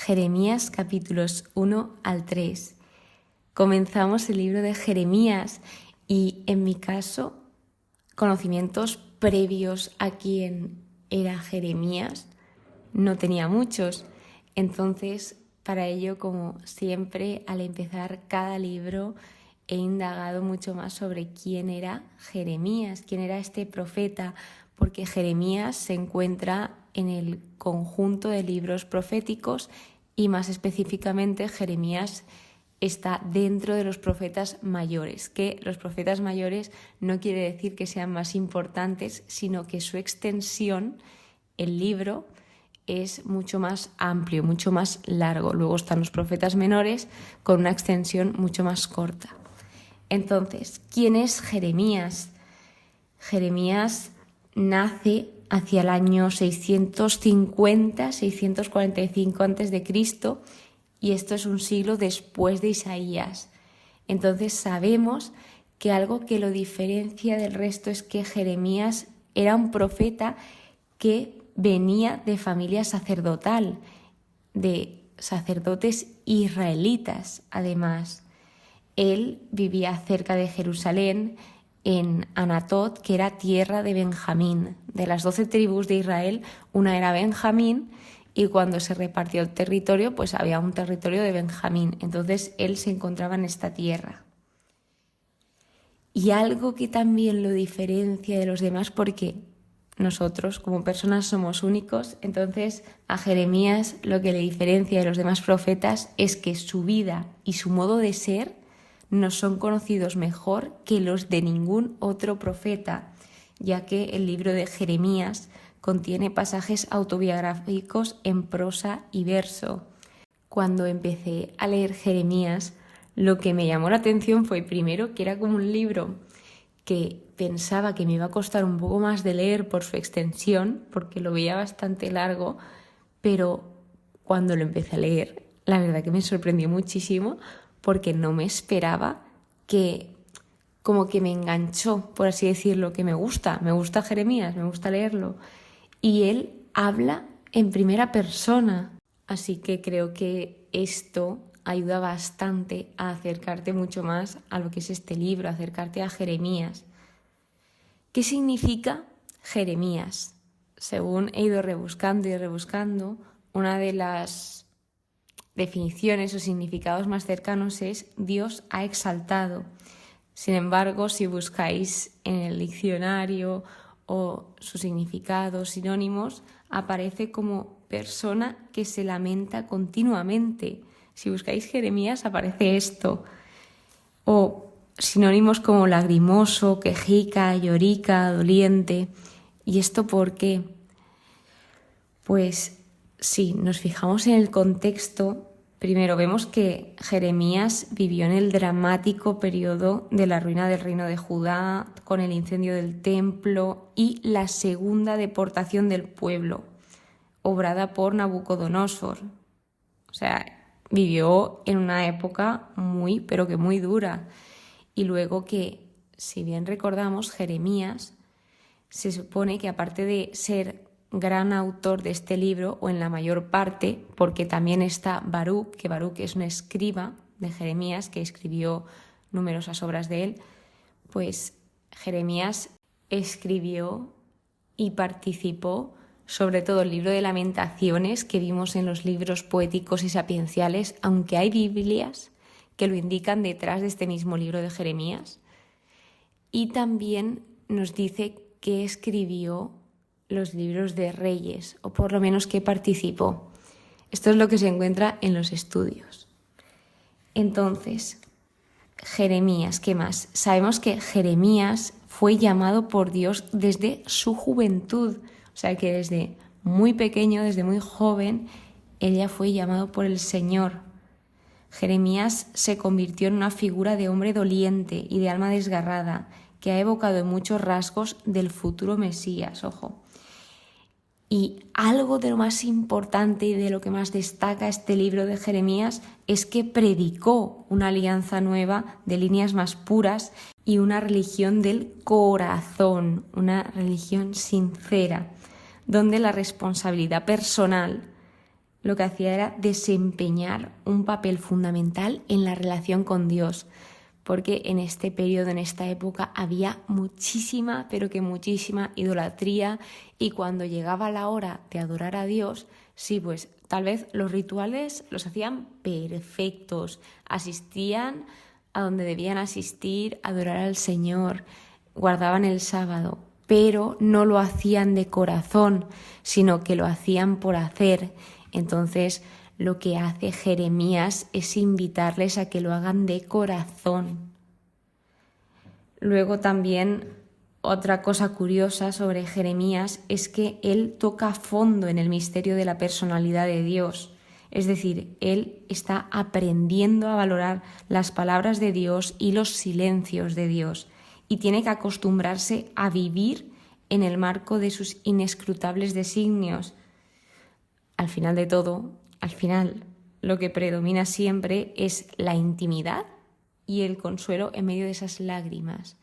Jeremías capítulos 1 al 3. Comenzamos el libro de Jeremías y en mi caso, conocimientos previos a quién era Jeremías no tenía muchos. Entonces, para ello, como siempre, al empezar cada libro, he indagado mucho más sobre quién era Jeremías, quién era este profeta, porque Jeremías se encuentra en el conjunto de libros proféticos y más específicamente Jeremías está dentro de los profetas mayores, que los profetas mayores no quiere decir que sean más importantes, sino que su extensión, el libro, es mucho más amplio, mucho más largo. Luego están los profetas menores con una extensión mucho más corta. Entonces, ¿quién es Jeremías? Jeremías nace hacia el año 650-645 a.C. y esto es un siglo después de Isaías. Entonces sabemos que algo que lo diferencia del resto es que Jeremías era un profeta que venía de familia sacerdotal, de sacerdotes israelitas además. Él vivía cerca de Jerusalén, en Anatot, que era tierra de Benjamín. De las 12 tribus de Israel, una era Benjamín, y cuando se repartió el territorio, pues había un territorio de Benjamín. Entonces él se encontraba en esta tierra. Y algo que también lo diferencia de los demás, porque nosotros como personas somos únicos, entonces a Jeremías lo que le diferencia de los demás profetas es que su vida y su modo de ser no son conocidos mejor que los de ningún otro profeta, ya que el libro de Jeremías contiene pasajes autobiográficos en prosa y verso. Cuando empecé a leer Jeremías, lo que me llamó la atención fue primero que era como un libro que pensaba que me iba a costar un poco más de leer por su extensión, porque lo veía bastante largo, pero cuando lo empecé a leer, la verdad que me sorprendió muchísimo, porque no me esperaba que como que me enganchó, por así decirlo, que me gusta Jeremías, me gusta leerlo. Y él habla en primera persona, así que creo que esto ayuda bastante a acercarte mucho más a lo que es este libro, a acercarte a Jeremías. ¿Qué significa Jeremías? Según he ido rebuscando, una de las definiciones o significados más cercanos es Dios ha exaltado. Sin embargo, si buscáis en el diccionario o sus significados sinónimos, aparece como persona que se lamenta continuamente. Si buscáis Jeremías aparece esto. O sinónimos como lagrimoso, quejica, llorica, doliente. ¿Y esto por qué? Pues si nos fijamos en el contexto, primero vemos que Jeremías vivió en el dramático periodo de la ruina del reino de Judá, con el incendio del templo y la segunda deportación del pueblo, obrada por Nabucodonosor. O sea, vivió en una época muy, pero que muy dura. Y luego que, si bien recordamos, Jeremías se supone que aparte de ser gran autor de este libro, o en la mayor parte, porque también está Baruc, que Baruc es un escriba de Jeremías que escribió numerosas obras de él, pues Jeremías escribió y participó sobre todo el libro de Lamentaciones que vimos en los libros poéticos y sapienciales, aunque hay Biblias que lo indican detrás de este mismo libro de Jeremías. Y también nos dice que escribió los libros de Reyes, o por lo menos que participó. Esto es lo que se encuentra en los estudios. Entonces, Jeremías, ¿qué más? Sabemos que Jeremías fue llamado por Dios desde su juventud, o sea que desde muy pequeño, desde muy joven, él ya fue llamado por el Señor. Jeremías se convirtió en una figura de hombre doliente y de alma desgarrada, que ha evocado en muchos rasgos del futuro Mesías, ojo. Y algo de lo más importante y de lo que más destaca este libro de Jeremías es que predicó una alianza nueva de líneas más puras y una religión del corazón, una religión sincera, donde la responsabilidad personal lo que hacía era desempeñar un papel fundamental en la relación con Dios, porque en este periodo, en esta época, había muchísima, pero que muchísima idolatría, y cuando llegaba la hora de adorar a Dios, sí, pues tal vez los rituales los hacían perfectos, asistían a donde debían asistir, adorar al Señor, guardaban el sábado, pero no lo hacían de corazón, sino que lo hacían por hacer. Entonces, lo que hace Jeremías es invitarles a que lo hagan de corazón. Luego también otra cosa curiosa sobre Jeremías es que él toca a fondo en el misterio de la personalidad de Dios. Es decir, él está aprendiendo a valorar las palabras de Dios y los silencios de Dios, y tiene que acostumbrarse a vivir en el marco de sus inescrutables designios. Al final de todo, lo que predomina siempre es la intimidad y el consuelo en medio de esas lágrimas.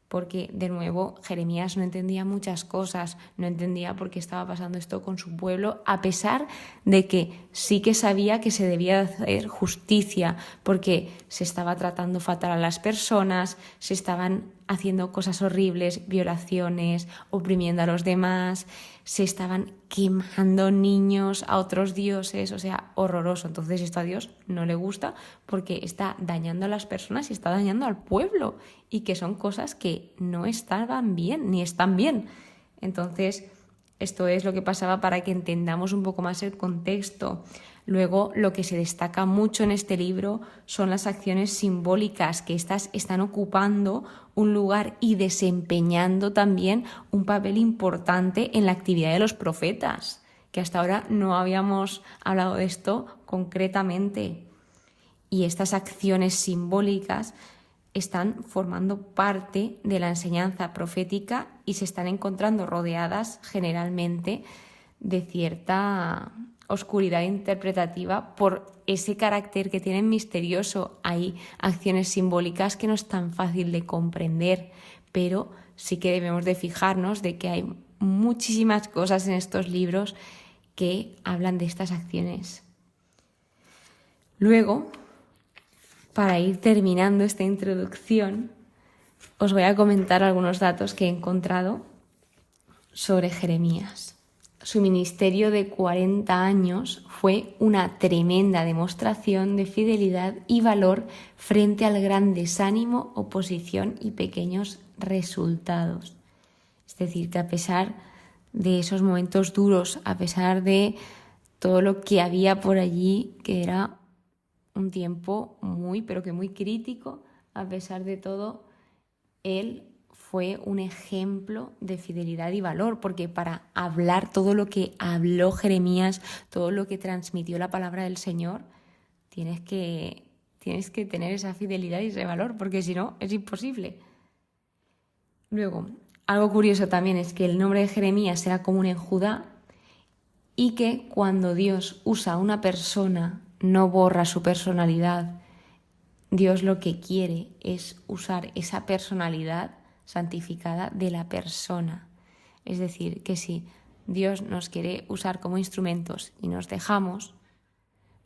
Porque, de nuevo, Jeremías no entendía muchas cosas, no entendía por qué estaba pasando esto con su pueblo, a pesar de que sí que sabía que se debía hacer justicia, porque se estaba tratando fatal a las personas, se estaban haciendo cosas horribles, violaciones, oprimiendo a los demás, se estaban quemando niños a otros dioses, o sea, horroroso. Entonces esto a Dios no le gusta porque está dañando a las personas y está dañando al pueblo, y que son cosas que no estaban bien ni están bien. Entonces esto es lo que pasaba, para que entendamos un poco más el contexto. Luego, lo que se destaca mucho en este libro son las acciones simbólicas, que estas están ocupando un lugar y desempeñando también un papel importante en la actividad de los profetas, que hasta ahora no habíamos hablado de esto concretamente. Y estas acciones simbólicas están formando parte de la enseñanza profética y se están encontrando rodeadas generalmente de cierta oscuridad interpretativa por ese carácter que tienen misterioso. Hay acciones simbólicas que no es tan fácil de comprender, pero sí que debemos de fijarnos de que hay muchísimas cosas en estos libros que hablan de estas acciones. Luego, para ir terminando esta introducción, os voy a comentar algunos datos que he encontrado sobre Jeremías. Su ministerio de 40 años fue una tremenda demostración de fidelidad y valor frente al gran desánimo, oposición y pequeños resultados. Es decir, que a pesar de esos momentos duros, a pesar de todo lo que había por allí, que era un tiempo muy, pero que muy crítico, a pesar de todo, él fue un ejemplo de fidelidad y valor, porque para hablar todo lo que habló Jeremías, todo lo que transmitió la palabra del Señor, tienes que tener esa fidelidad y ese valor, porque si no, es imposible. Luego, algo curioso también es que el nombre de Jeremías era común en Judá, y que cuando Dios usa a una persona, no borra su personalidad. Dios lo que quiere es usar esa personalidad santificada de la persona. Es decir, que si Dios nos quiere usar como instrumentos y nos dejamos,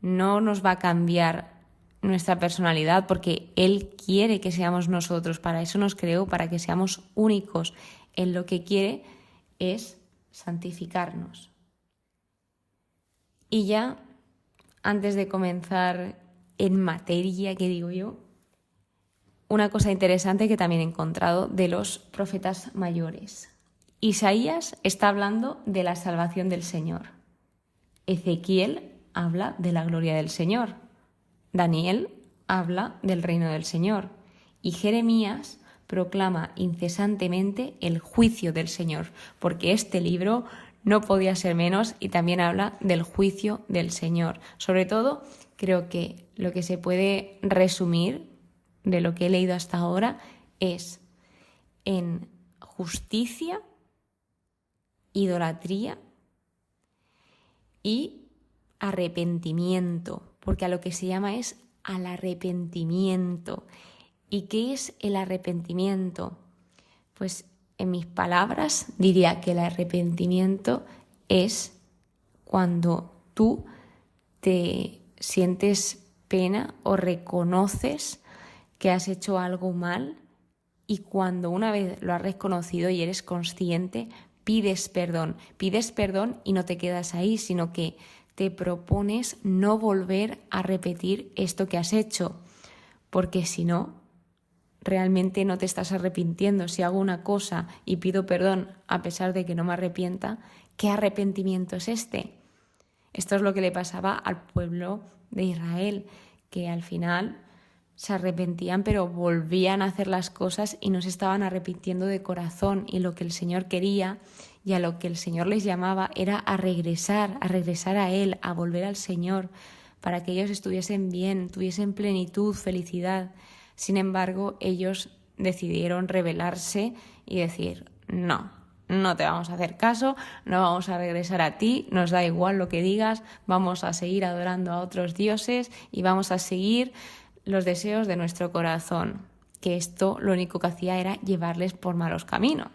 no nos va a cambiar nuestra personalidad, porque Él quiere que seamos nosotros. Para eso nos creó, para que seamos únicos. Él lo que quiere es santificarnos. Y ya, antes de comenzar en materia, que digo yo, una cosa interesante que también he encontrado de los profetas mayores. Isaías está hablando de la salvación del Señor. Ezequiel habla de la gloria del Señor. Daniel habla del reino del Señor. Y Jeremías proclama incesantemente el juicio del Señor, porque este libro no podía ser menos y también habla del juicio del Señor. Sobre todo, creo que lo que se puede resumir de lo que he leído hasta ahora es en justicia, idolatría y arrepentimiento, porque a lo que se llama es al arrepentimiento. ¿Y qué es el arrepentimiento? Pues en mis palabras diría que el arrepentimiento es cuando tú te sientes pena o reconoces que has hecho algo mal, y cuando una vez lo has reconocido y eres consciente, pides perdón y no te quedas ahí, sino que te propones no volver a repetir esto que has hecho, porque si no, realmente no te estás arrepintiendo. Si hago una cosa y pido perdón a pesar de que no me arrepienta, ¿qué arrepentimiento es este? Esto es lo que le pasaba al pueblo de Israel, que al final se arrepentían, pero volvían a hacer las cosas y no se estaban arrepintiendo de corazón. Y lo que el Señor quería y a lo que el Señor les llamaba era a regresar a Él, a volver al Señor, para que ellos estuviesen bien, tuviesen plenitud, felicidad. Sin embargo, ellos decidieron rebelarse y decir: no te vamos a hacer caso, no vamos a regresar a ti, nos da igual lo que digas, vamos a seguir adorando a otros dioses y vamos a seguir los deseos de nuestro corazón, que esto lo único que hacía era llevarles por malos caminos.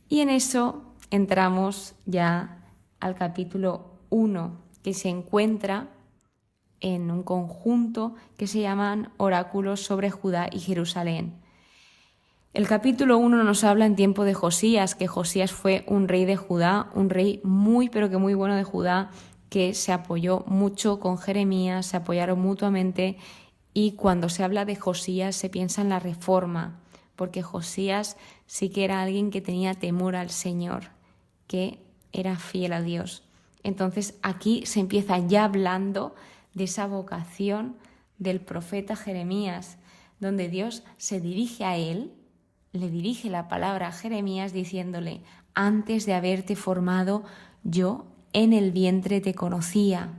Y en eso entramos ya al capítulo 1, que se encuentra en un conjunto que se llaman oráculos sobre Judá y Jerusalén. El capítulo 1 nos habla en tiempo de Josías, que Josías fue un rey de Judá, un rey muy pero que muy bueno de Judá, que se apoyó mucho con Jeremías, se apoyaron mutuamente, y cuando se habla de Josías se piensa en la reforma, porque Josías sí que era alguien que tenía temor al Señor, que era fiel a Dios. Entonces aquí se empieza ya hablando de esa vocación del profeta Jeremías, donde Dios se dirige a él, le dirige la palabra a Jeremías diciéndole: antes de haberte formado, yo en el vientre te conocía.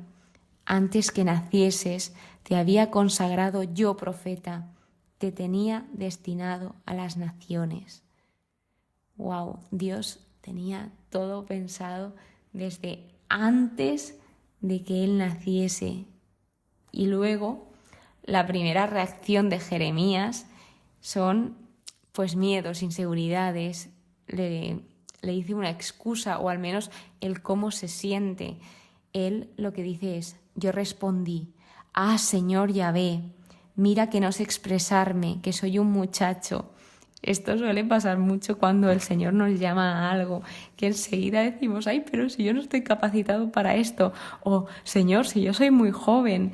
Antes que nacieses, te había consagrado yo profeta. Te tenía destinado a las naciones. ¡Wow! Dios tenía todo pensado desde antes de que él naciese. Y luego, la primera reacción de Jeremías son pues miedos, inseguridades. Le dice una excusa, o al menos el cómo se siente. Él lo que dice es: yo respondí: ah, Señor Yahvé, mira que no sé expresarme, que soy un muchacho. Esto suele pasar mucho cuando el Señor nos llama a algo, que enseguida decimos: ay, pero si yo no estoy capacitado para esto, o Señor, si yo soy muy joven,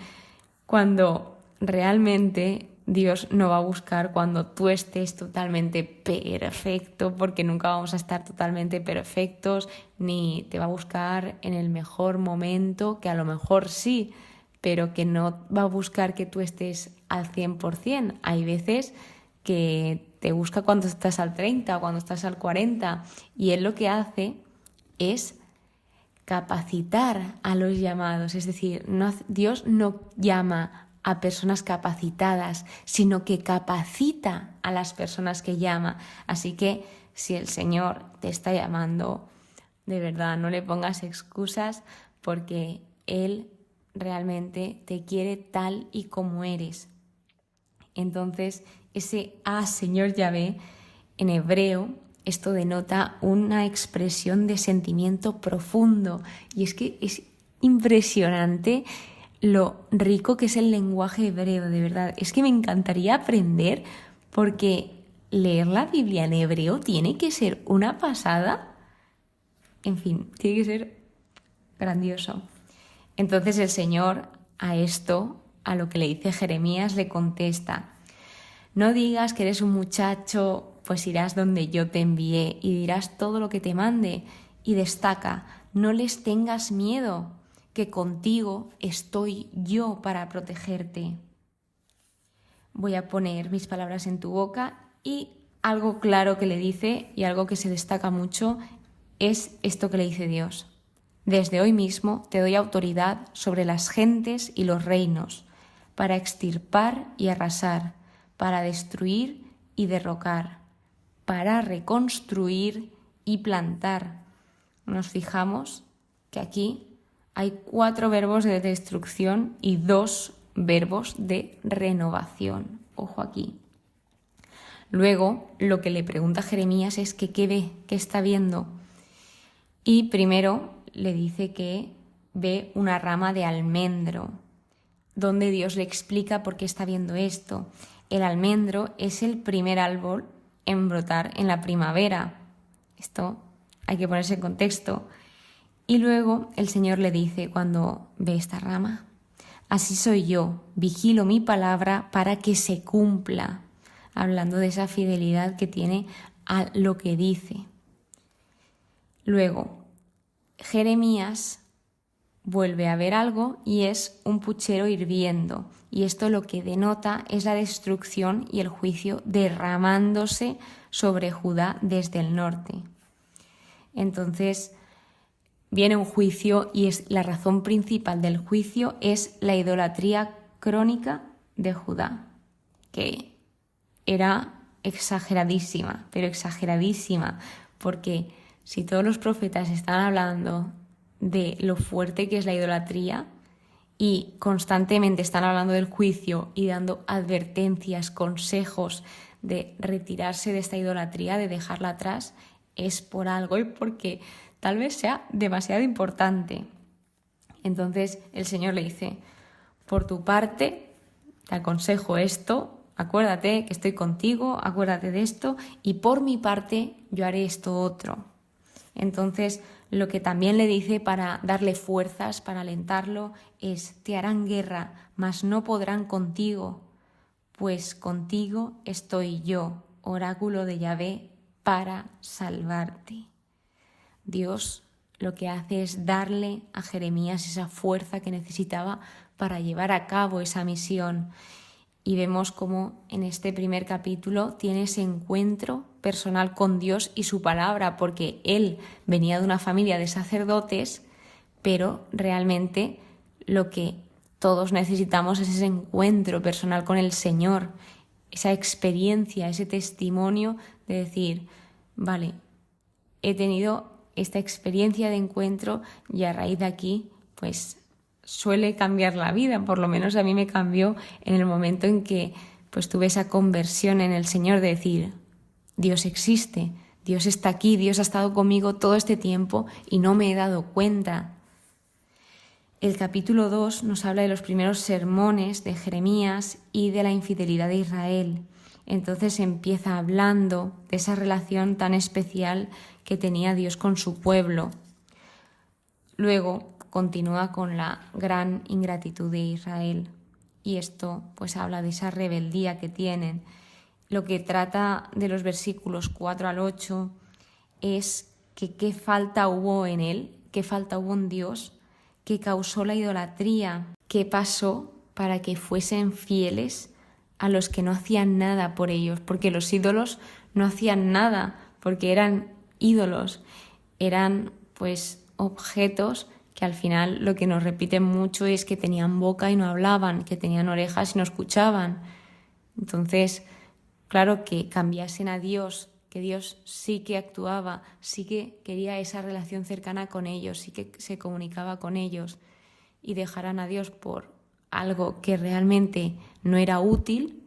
cuando realmente Dios no va a buscar cuando tú estés totalmente perfecto, porque nunca vamos a estar totalmente perfectos, ni te va a buscar en el mejor momento, que a lo mejor sí, pero que no va a buscar que tú estés al 100%. Hay veces que te busca cuando estás al 30 o cuando estás al 40, y Él lo que hace es capacitar a los llamados. Es decir, Dios no llama a personas capacitadas, sino que capacita a las personas que llama. Así que si el Señor te está llamando, de verdad, no le pongas excusas, porque Él realmente te quiere tal y como eres. Entonces, ese Señor Yahvé, en hebreo, esto denota una expresión de sentimiento profundo. Y es que es impresionante lo rico que es el lenguaje hebreo, de verdad. Es que me encantaría aprender, porque leer la Biblia en hebreo tiene que ser una pasada. En fin, tiene que ser grandioso. Entonces el Señor a esto, a lo que le dice Jeremías, le contesta: no digas que eres un muchacho, pues irás donde yo te envié y dirás todo lo que te mande. Y destaca: no les tengas miedo, que contigo estoy yo para protegerte. Voy a poner mis palabras en tu boca, y algo claro que le dice y algo que se destaca mucho es esto que le dice Dios: desde hoy mismo te doy autoridad sobre las gentes y los reinos, para extirpar y arrasar, para destruir y derrocar, para reconstruir y plantar. Nos fijamos que aquí hay 4 verbos de destrucción y 2 verbos de renovación. Ojo aquí. Luego, lo que le pregunta Jeremías es que qué ve, qué está viendo. Y primero le dice que ve una rama de almendro, donde Dios le explica por qué está viendo esto. El almendro es el primer árbol en brotar en la primavera. Esto hay que ponerse en contexto. Y luego el Señor le dice cuando ve esta rama: así soy yo, vigilo mi palabra para que se cumpla, hablando de esa fidelidad que tiene a lo que dice. Luego, Jeremías vuelve a ver algo y es un puchero hirviendo, y esto lo que denota es la destrucción y el juicio derramándose sobre Judá desde el norte. Entonces viene un juicio y es la razón principal del juicio es la idolatría crónica de Judá, que era exageradísima, pero exageradísima, porque si todos los profetas están hablando de lo fuerte que es la idolatría y constantemente están hablando del juicio y dando advertencias, consejos de retirarse de esta idolatría, de dejarla atrás, es por algo y porque tal vez sea demasiado importante. Entonces el Señor le dice: por tu parte, te aconsejo esto, acuérdate que estoy contigo, acuérdate de esto, y por mi parte yo haré esto otro. Entonces lo que también le dice para darle fuerzas, para alentarlo, es: te harán guerra, mas no podrán contigo, pues contigo estoy yo, oráculo de Yahvé, para salvarte. Dios lo que hace es darle a Jeremías esa fuerza que necesitaba para llevar a cabo esa misión. Y vemos cómo en este primer capítulo tiene ese encuentro personal con Dios y su palabra, porque él venía de una familia de sacerdotes, pero realmente lo que todos necesitamos es ese encuentro personal con el Señor, esa experiencia, ese testimonio de decir: vale, he tenido esta experiencia de encuentro y a raíz de aquí, pues suele cambiar la vida. Por lo menos a mí me cambió en el momento en que pues tuve esa conversión en el Señor de decir: Dios existe, Dios está aquí, Dios ha estado conmigo todo este tiempo y no me he dado cuenta. El capítulo 2 nos habla de los primeros sermones de Jeremías y de la infidelidad de Israel. Entonces empieza hablando de esa relación tan especial que tenía Dios con su pueblo. Luego continúa con la gran ingratitud de Israel y esto pues habla de esa rebeldía que tienen. Lo que trata de los versículos 4 al 8 es que qué falta hubo en él, qué falta hubo en Dios, que causó la idolatría, qué pasó para que fuesen fieles a los que no hacían nada por ellos, porque los ídolos no hacían nada, porque eran ídolos, eran pues objetos que al final lo que nos repiten mucho es que tenían boca y no hablaban, que tenían orejas y no escuchaban. Entonces, claro, que cambiasen a Dios, que Dios sí que actuaba, sí que quería esa relación cercana con ellos, sí que se comunicaba con ellos, y dejaran a Dios por algo que realmente no era útil.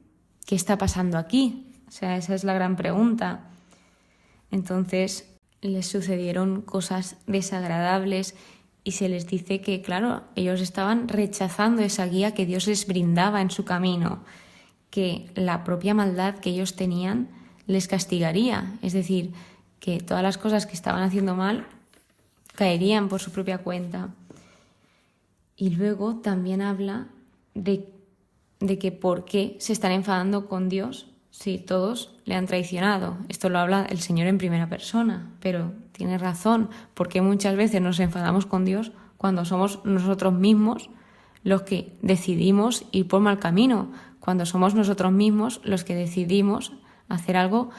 ¿Qué está pasando aquí? O sea, esa es la gran pregunta. Entonces les sucedieron cosas desagradables y se les dice que, claro, ellos estaban rechazando esa guía que Dios les brindaba en su camino, que la propia maldad que ellos tenían les castigaría, es decir, que todas las cosas que estaban haciendo mal caerían por su propia cuenta. Y luego también habla de que por qué se están enfadando con Dios si todos le han traicionado. Esto lo habla el Señor en primera persona, pero tiene razón, porque muchas veces nos enfadamos con Dios cuando somos nosotros mismos los que decidimos ir por mal camino, cuando somos nosotros mismos los que decidimos hacer algo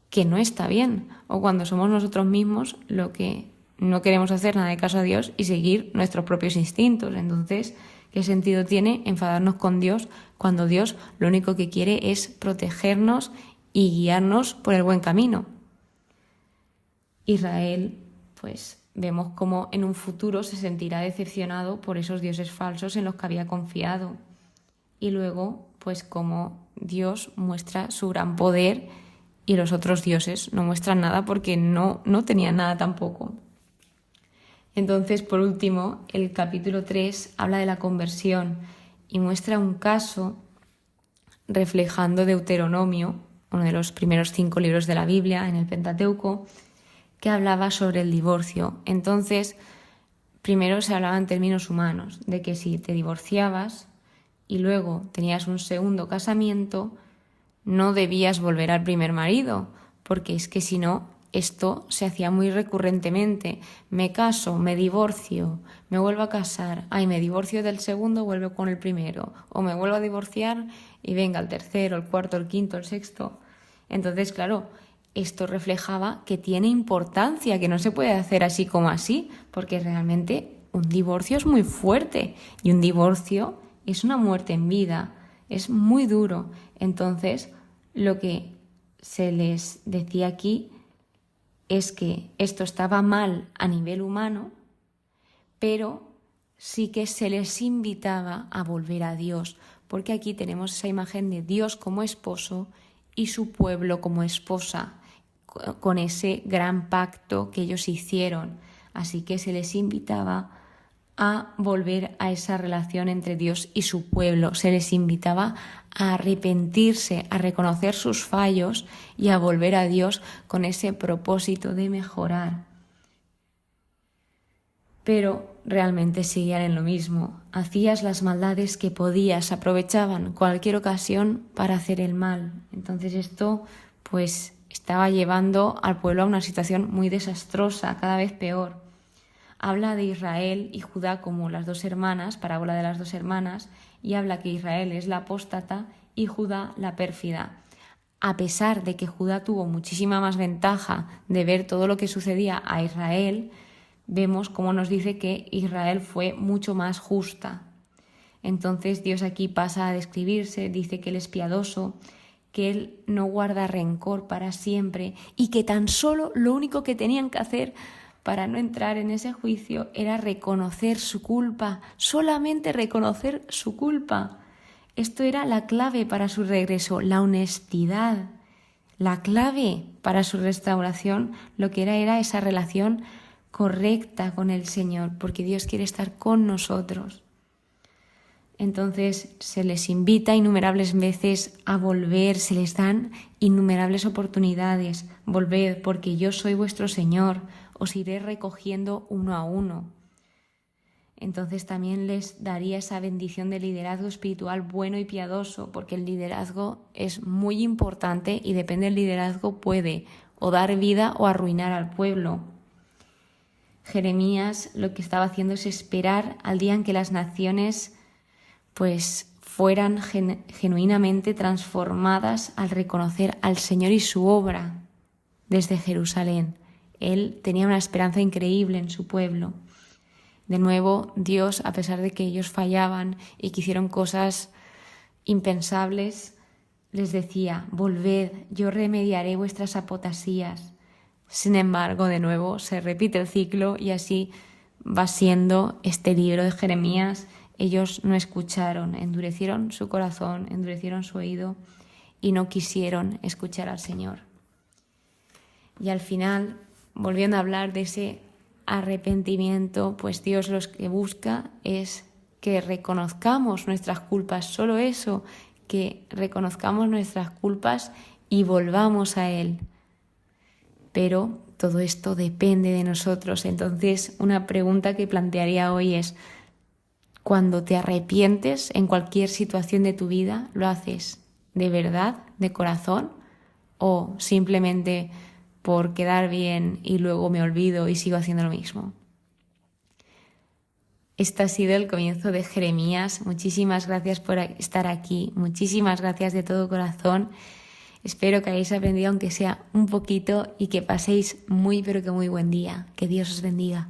que no está bien, o cuando somos nosotros mismos los que no queremos hacer nada de caso a Dios y seguir nuestros propios instintos. Entonces, ¿qué sentido tiene enfadarnos con Dios cuando Dios lo único que quiere es protegernos y guiarnos por el buen camino? Israel, pues vemos cómo en un futuro se sentirá decepcionado por esos dioses falsos en los que había confiado. Y luego, pues cómo Dios muestra su gran poder y los otros dioses no muestran nada porque no tenían nada tampoco. Entonces, por último, el capítulo 3 habla de la conversión y muestra un caso reflejando Deuteronomio, uno de los primeros 5 libros de la Biblia en el Pentateuco, que hablaba sobre el divorcio. Entonces, primero se hablaba en términos humanos, de que si te divorciabas y luego tenías un segundo casamiento, no debías volver al primer marido, porque es que si no, esto se hacía muy recurrentemente. Me caso, me divorcio, me vuelvo a casar, me divorcio del segundo, vuelvo con el primero, o me vuelvo a divorciar y venga el tercero, el cuarto, el quinto, el sexto. Entonces, claro, esto reflejaba que tiene importancia, que no se puede hacer así como así, porque realmente un divorcio es muy fuerte y un divorcio es una muerte en vida, es muy duro. Entonces, lo que se les decía aquí es que esto estaba mal a nivel humano, pero sí que se les invitaba a volver a Dios, porque aquí tenemos esa imagen de Dios como esposo y su pueblo como esposa, con ese gran pacto que ellos hicieron. Así que se les invitaba a volver a esa relación entre Dios y su pueblo. Se les invitaba a arrepentirse, a reconocer sus fallos y a volver a Dios con ese propósito de mejorar. Pero realmente seguían en lo mismo. Hacías las maldades que podías, aprovechaban cualquier ocasión para hacer el mal. Entonces esto pues estaba llevando al pueblo a una situación muy desastrosa, cada vez peor. Habla de Israel y Judá como las dos hermanas, parábola de las dos hermanas, y habla que Israel es la apóstata y Judá la pérfida. A pesar de que Judá tuvo muchísima más ventaja de ver todo lo que sucedía a Israel, vemos cómo nos dice que Israel fue mucho más justa. Entonces Dios aquí pasa a describirse, dice que Él es piadoso, que Él no guarda rencor para siempre y que tan solo lo único que tenían que hacer para no entrar en ese juicio era reconocer su culpa, solamente reconocer su culpa. Esto era la clave para su regreso, la honestidad. La clave para su restauración, lo que era esa relación correcta con el Señor, porque Dios quiere estar con nosotros. Entonces se les invita innumerables veces a volver, se les dan innumerables oportunidades. Volved, porque yo soy vuestro Señor, os iré recogiendo uno a uno. Entonces también les daría esa bendición de liderazgo espiritual bueno y piadoso, porque el liderazgo es muy importante y depende del liderazgo puede o dar vida o arruinar al pueblo. Jeremías lo que estaba haciendo es esperar al día en que las naciones pues fueran genuinamente transformadas al reconocer al Señor y su obra desde Jerusalén. Él tenía una esperanza increíble en su pueblo. De nuevo, Dios, a pesar de que ellos fallaban y que hicieron cosas impensables, les decía: volved, yo remediaré vuestras apotasías. Sin embargo, de nuevo, se repite el ciclo y así va siendo este libro de Jeremías. Ellos no escucharon, endurecieron su corazón, endurecieron su oído y no quisieron escuchar al Señor. Y al final, volviendo a hablar de ese arrepentimiento, pues Dios lo que busca es que reconozcamos nuestras culpas, solo eso, que reconozcamos nuestras culpas y volvamos a Él. Pero todo esto depende de nosotros. Entonces, una pregunta que plantearía hoy es: cuando te arrepientes en cualquier situación de tu vida, ¿lo haces de verdad, de corazón, o simplemente por quedar bien y luego me olvido y sigo haciendo lo mismo? Este ha sido el comienzo de Jeremías. Muchísimas gracias por estar aquí, muchísimas gracias de todo corazón. Espero que hayáis aprendido aunque sea un poquito y que paséis muy pero que muy buen día. Que Dios os bendiga.